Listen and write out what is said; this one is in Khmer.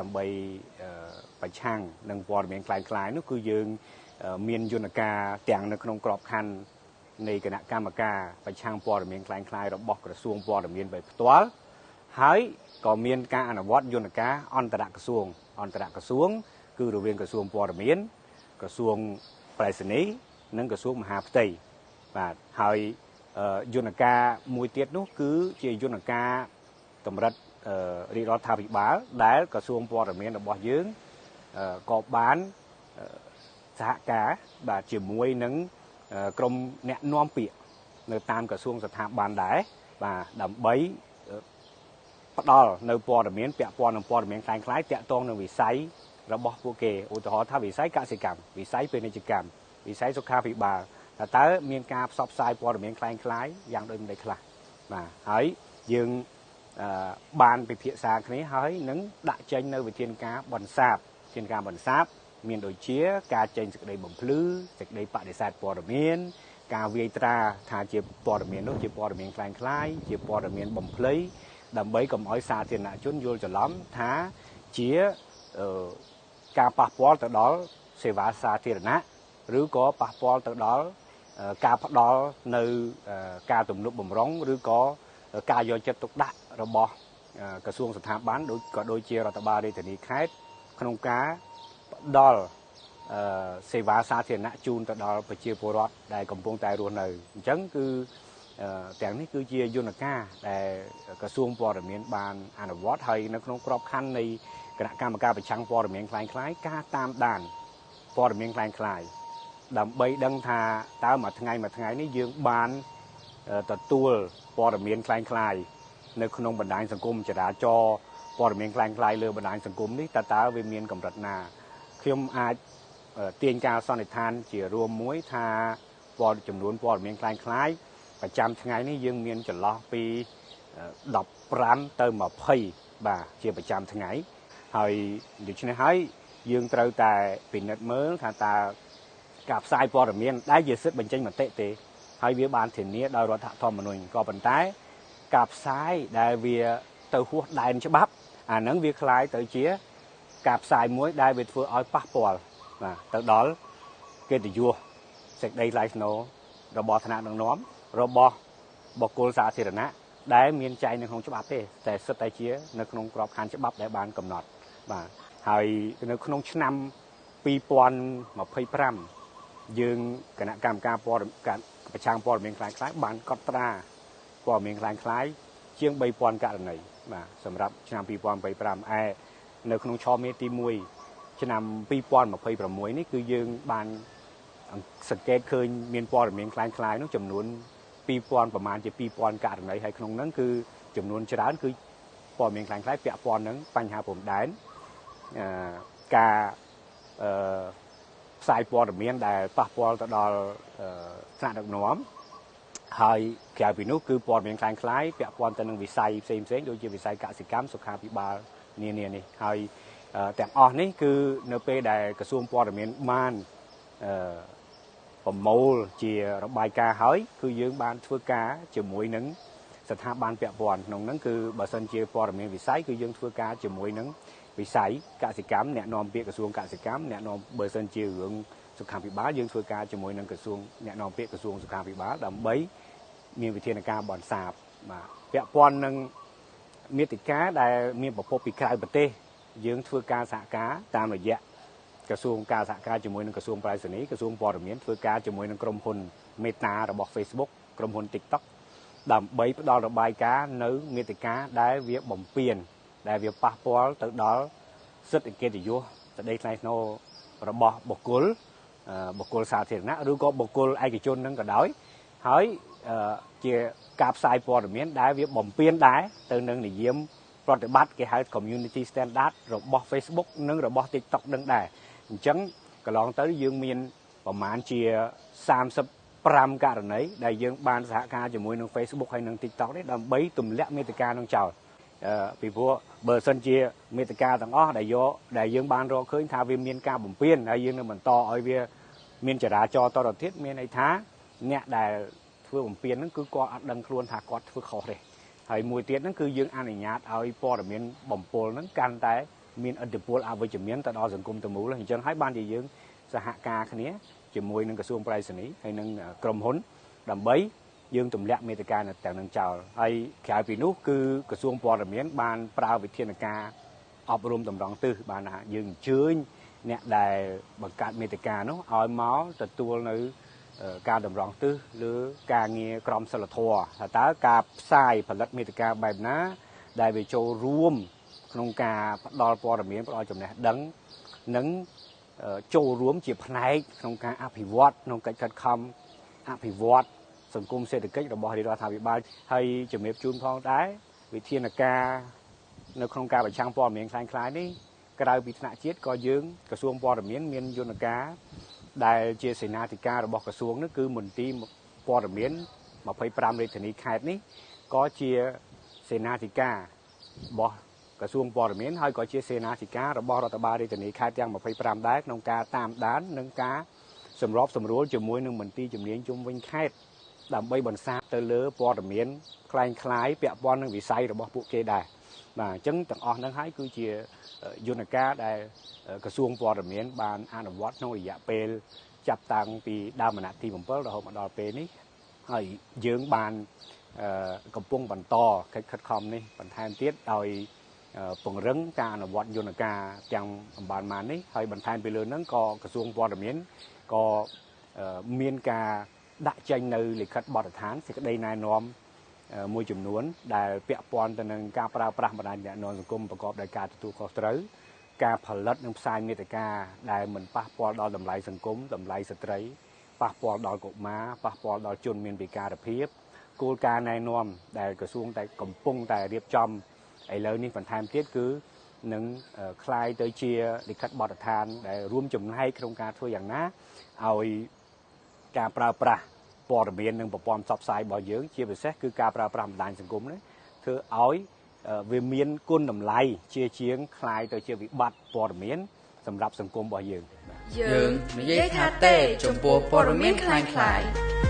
ដើម្បីប្រឆាំងនឹងព័ត៌មានคล้ายៗនោះគឺយើងមានយន្តការទាំងនៅក្នុងក្របខ័ណ្ឌនៃគណៈកម្មការប្រឆាំងព័ត៌មានคล้ายៗរបស់ក្រសួងព័ត៌មានដោយផ្ទាល់ហើយក៏មានការអនុវត្តយន្តការអន្តរក្រសួងគឺរវាងក្រសួងព័ត៌មានក្រសួងប្រៃសណីនិងក្រសួងមហាផ្ទៃបាទហើយយន្តការមួយទៀតនោះគឺជាយន្តការកម្រិតរាជរដ្ឋាភិបាលដែលក្រសួងព័ត៌មានរបស់យើងក៏បានសហការបាទជាមួយនឹងក្រុមអ្នកនាំពាក្យនៅតាមក្រសួងស្ថាប័នដែរបាទដើម្បីផ្ដល់នៅព័ត៌មានពាក់ព័ន្ធនឹងព័ត៌មានคล้ายៗតាក់ទងនឹងវិស័យរបស់ពួកគេឧទាហរណ៍ថាវិស័យកសិកម្មវិស័យពាណិជ្ជកម្មវិស័យសុខាភិបាលតើមានការផ្សព្វផ្សាយព័ត៌មានคล้ายៗយ៉ាងដូចម្តេចខ្លះបាទហើយយើងបានពិភាក្សាគ្នាហើយនឹងដាក់ចេញនៅវិធានការបន្សាបមានដូចជាការចេញសេចក្តីបំភ្លឺសេចក្តីបដិសេធព័ត៌មានការវាយត្រាថាជាព័ត៌មាននោះជាព័ត៌មានคล้ายៗជាព័ត៌មានបំភ្លៃដើម្បីកុំឲ្យសាធារណជនយល់ច្រឡំថាជាការប៉ះពាល់ទៅដល់សេវាសាធារណៈឬក៏ប៉ះពាល់ទៅដល់ការផ្ដល់នៅការទំនុកបំរុងឬក៏ការយកចិត្តទុកដាក់របស់ក្រសួងស្ថាប័នក៏ដូចជារដ្ឋបាលរាជធានីខេត្តក្នុងការផ្ដល់សេវាសាធារណៈជូនទៅដល់ប្រជាពលរដ្ឋដែលកំពុងតែរស់នៅអញ្ចឹងគឺទាំងនេះគឺជាយន្តការដែលក្រសួងព័ត៌មានបានអនុវត្តហើយនៅក្នុងក្របខ័ណ្ឌនៃគណៈកម្មការប្រឆាំងព័ត៌មានคล้ายៗការតាមដានព័ត៌មានคล้ายៗដើម្បីដឹងថាតើមួយថ្ងៃនេះយើងបានទទួលព័ត៌មានคล้ายៗនៅក្នុងបណ្ដាញសង្គមចរាចរណ៍ព័ត៌មានคล้ายៗលើបណ្ដាញសង្គមនេះតើវាមានកម្រិតណាខ្ញុំអាចទាញការសន្និដ្ឋានជារួមមួយថាចំនួនព័ត៌មានคล้ายៗប្រចាំថ្ងៃនេះយើងមានចន្លោះពី15ទៅ20បាទជាប្រចាំថ្ងៃហើយដូច្នេះហើយយើងត្រូវតែពិនិត្យមើលថាតើការផ្សាយព័ត៌មានដែលជាសិទ្ធិបញ្ចេញមតិទេហើយវាបានធានាដោយរដ្ឋធម្មនុញ្ញក៏ប៉ុន្តែការផ្សាយដែលវាទៅហួសដែនច្បាប់អាហ្នឹងវាคล้ายទៅជាការផ្សាយមួយដែលវាធ្វើឲ្យប៉ះពាល់បាទទៅដល់កិត្តិយសសេចក្តីថ្លៃថ្នូររបស់ថ្នាក់ដឹកនាំរបស់បុគ្គលសាធារណៈដែលមានចែងនៅក្នុងច្បាប់ទេតែសិតតែជានៅក្នុងក្របខ័ណ្ឌច្បាប់ដែលបានកំណត់បាទហើយនៅក្នុងឆ្នាំ2025យើងគណៈកម្មការប្រឆាំងព័ត៌មានคล้ายៗបានកត់ត្រាព័ត៌មានคล้ายៗជាង3000ករណីបាទសម្រាប់ឆ្នាំ2025នៅក្នុងឆមាសទី1ឆ្នាំ2026នេះគឺយើងបានសង្កេតឃើញមានព័ត៌មានคล้ายៗនោះចំនួន2000ប្រមាណជា2000ករណីហើយក្នុងហ្នឹងគឺចំនួនច្រើនគឺព័ត៌មានคล้ายៗពាក់ព័ន្ធនឹងបញ្ហាព្រំដែនការផ្សាយព័ត៌មានដែលប៉ះពាល់ទៅដល់ថ្នាក់ដឹកនាំហើយក្រៅពីនោះគឺព័ត៌មានคล้ายៗពាក់ព័ន្ធទៅនឹងវិស័យផ្សេងៗដូចជាវិស័យកសិកម្មសុខាភិបាលនានានេះហើយទាំងអស់នេះគឺនៅពេលដែលក្រសួងព័ត៌មានបានប្រមូលជារបាយការណ៍ហើយគឺយើងបានធ្វើការជាមួយនឹងស្ថាប័នពាក់ព័ន្ធក្នុងហ្នឹងគឺបើសិនជាព័ត៌មានវិស័យគឺយើងធ្វើការជាមួយនឹងវិស័យកសិកម្មអ្នកនាំពាក្យក្រសួងកសិកម្មអ្នកនាំបើសិនជារឿងសុខាភិបាលយើងធ្វើការជាមួយនឹងក្រសួងអ្នកនាំពាក្យក្រសួងសុខាភិបាលដើម្បីមានវិធានការបន្សាបបាទពាក់ព័ន្ធនឹងមាតិកាដែលមានប្រភពពីក្រៅប្រទេសយើងធ្វើការសហការតាមរយៈក្រសួងការសហការជាមួយនឹងក្រសួងប្រៃសណីក្រសួងព័ត៌មានធ្វើការជាមួយនឹងក្រុមហ៊ុន Meta របស់ Facebook ក្រុមហ៊ុន TikTok ដើម្បីផ្ដល់របាយការណ៍នៅមាតិកាដែលវាបំពានដែលវាប៉ះពាល់ទៅដល់សិទ្ធិកិត្តិយសសេចក្តីថ្លៃថ្នូររបស់បុគ្គលសាធារណៈឬក៏បុគ្គលឯកជននឹងក៏ដោយហើយជាការផ្សាយព័ត៌មានដែលវាបំពានដែរទៅនឹងនិយមប្រតិបត្តិគេហៅ community standard របស់ Facebook និងរបស់ TikTok នឹងដែរអញ្ចឹងកន្លងទៅយើងមានប្រមាណជា35ករណីដែលយើងបានសហការជាមួយនឹង Facebook ហើយនឹង TikTok នេះដើម្បីទម្លាក់មាតិកានឹងចោលពីព្រោះបើសិនជាមាតិកាទាំងអស់ដែលយើងបានរកឃើញថាវាមានការបំពានហើយយើងនឹងបន្តឲ្យវាមានចរាចរណ៍តទៅទៀតមានន័យថាអ្នកដែលធ្វើបំពានហ្នឹងគឺគាត់អត់ដឹងខ្លួនថាគាត់ធ្វើខុសទេហើយមួយទៀតហ្នឹងគឺយើងអនុញ្ញាតឲ្យព័ត៌មានបំពុលហ្នឹងកាន់តែ មានឥទ្ធិពលអវិជ្ជមានទៅដល់សង្គមទាំងមូលអញ្ចឹងហើយបានជាយើងសហការគ្នាជាមួយនឹងក្រសួងប្រៃសណីហើយនឹងក្រុមហ៊ុនដើម្បីយើងទម្លាក់មេតិកាទាំងនឹងចោលហើយក្រៅពីនោះគឺក្រសួងព័ត៌មានបានប្រើវិធានការអប់រំតម្រង់ទិសបានថាយើងអញ្ជើញអ្នកដែលបង្កើតមេតិកានោះឲ្យមកទទួលនៅការតម្រង់ទិសលើការងារក្រមសីលធម៌ថាតើការផ្សាយផលិតមេតិកាបែបណាដែលវាចូលរួមក្នុងការផ្ដល់ព័ត៌មានផ្ដល់ចំណេះដឹងនិងចូលរួមជាផ្នែកក្នុងការអភិវឌ្ឍក្នុងកិច្ចខិតខំអភិវឌ្ឍសង្គមសេដ្ឋកិច្ចរបស់រាជរដ្ឋាភិបាលហើយជំរាបជូនផងដែរវិធានការនៅក្នុងការប្រឆាំងព័ត៌មានคล้ายៗនេះក្រៅពីថ្នាក់ជាតិក៏យើងក្រសួងព័ត៌មានមានយន្តការដែលជាសេនាធិការរបស់ក្រសួងនោះគឺមន្ទីរព័ត៌មាន25រាជធានីខេត្តនេះក៏ជាសេនាធិការរបស់ក្រសួងព័ត៌មានហើយក៏ជាសេនាធិការរបស់រដ្ឋបាលរាជធានីខេត្តទាំង25ដែរក្នុងការតាមដាននិងការសម្របសម្រួលជាមួយនឹងមន្ទីរជំនាញជុំវិញខេត្តដើម្បីបន្សាបទៅលើព័ត៌មានคล้ายៗពាក់ព័ន្ធនឹងវិស័យរបស់ពួកគេដែរបាទអញ្ចឹងទាំងអស់ហ្នឹងហើយគឺជាយន្តការដែលក្រសួងព័ត៌មានបានអនុវត្តក្នុងរយៈពេលចាប់តាំងពីដើមអាណត្តិទី7រហូតមកដល់ពេលនេះហើយយើងបានកំពុងបន្តកិច្ចខិតខំនេះបន្ថែមទៀតដោយពង្រឹងការអនុវត្តយន្តការទាំងអំបានមកនេះហើយបន្ថែមពីលើហ្នឹងក៏ក្រសួងព័ត៌មានក៏មានការដាក់ចេញនៅលិខិតបទដ្ឋានសេចក្តីណែនាំមួយចំនួនដែលពាក់ព័ន្ធទៅនឹងការប្រើប្រាស់បណ្ដាញទំនាក់ទំនងសង្គមប្រកបដោយការទទួលខុសត្រូវការផលិតនិងផ្សាយមាតិកាដែលមិនប៉ះពាល់ដល់តម្លៃសង្គមតម្លៃស្ត្រីប៉ះពាល់ដល់កុមារប៉ះពាល់ដល់ជនមានពិការភាពគោលការណ៍ណែនាំដែលក្រសួងតែកំពុងតែរៀបចំឥឡូវនេះបន្ថែមទៀតគឺនឹងคล้ายទៅជាលិខិតបទដ្ឋានដែលរួមចំណែកក្នុងការធ្វើយ៉ាងណាឲ្យការប្រើប្រាស់ព័ត៌មាននិងប្រព័ន្ធផ្សព្វផ្សាយរបស់យើងជាពិសេសគឺការប្រើប្រាស់បណ្ដាញសង្គមនេះធ្វើឲ្យវាមានគុណតម្លៃជាងคล้ายទៅជាវិបត្តិព័ត៌មានសម្រាប់សង្គមរបស់យើងយើងនិយាយថាទេចំពោះព័ត៌មានคล้ายៗ